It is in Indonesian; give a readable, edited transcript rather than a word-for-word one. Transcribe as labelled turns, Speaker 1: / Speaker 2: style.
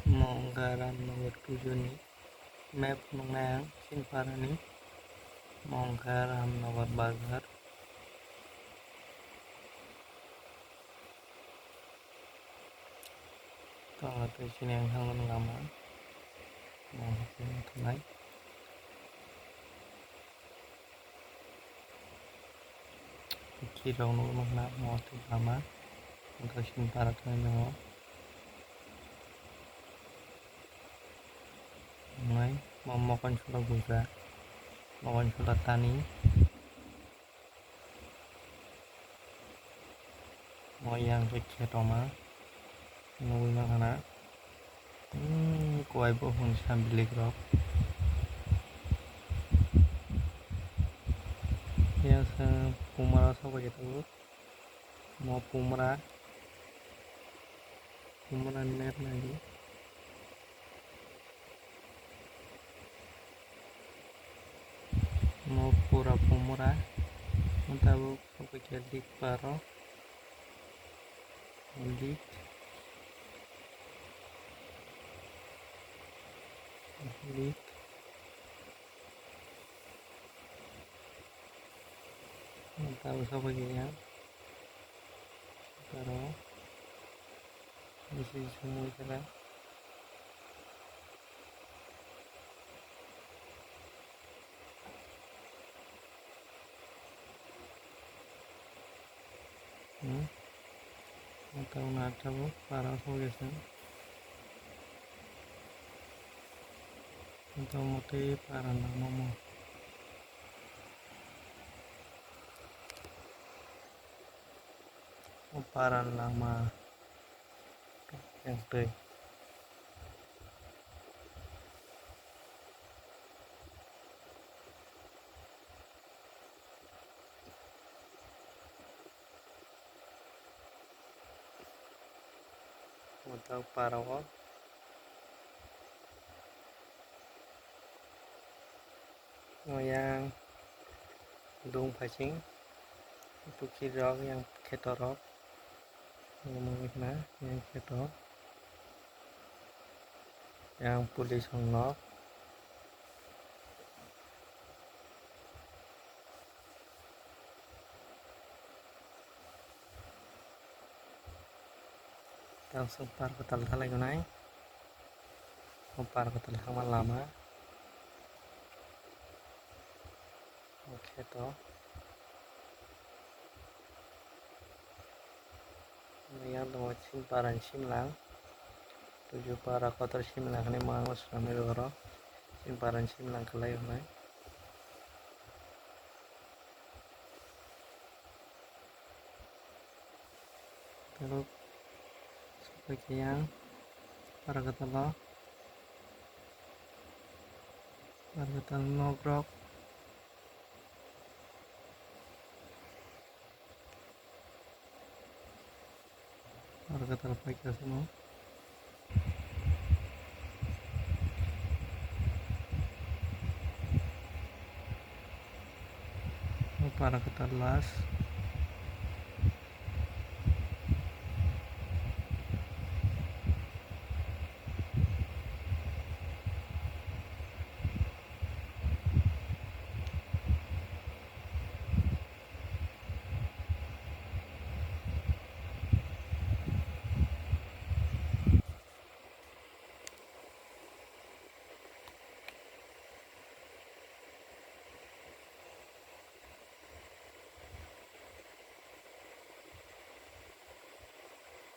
Speaker 1: Monggaran nomor 7 ni map mengenang Sinparani Monggaran nomor bagar atau sini yang hangun lama mau tunai kira nunggu makna mau lama untuk Sinpara tunai mulai mau makan sudah buka makan sudah tani mau yang kecil Roma nunggu makna kuai bohong sambil ligrok yang pumara sama gitu mau pumara net lagi mau pura pumara untuk jadi paro dik tahu siapa ya paro isi semua cara atau nada para solusi atau motif para nama para nama yang baik atau para yang dung pacing untuk kira yang ketorok ngomongin yang ketorok yang pulis honok langsung par ketal lagi naik par ketal sama lama oke toh yang mau simparan simlang 7 para kotor simlang ini mau selama doro simparan simlang kelai naik terus sebagai yang para ketal nogrok para ketal pakai semua para ketal las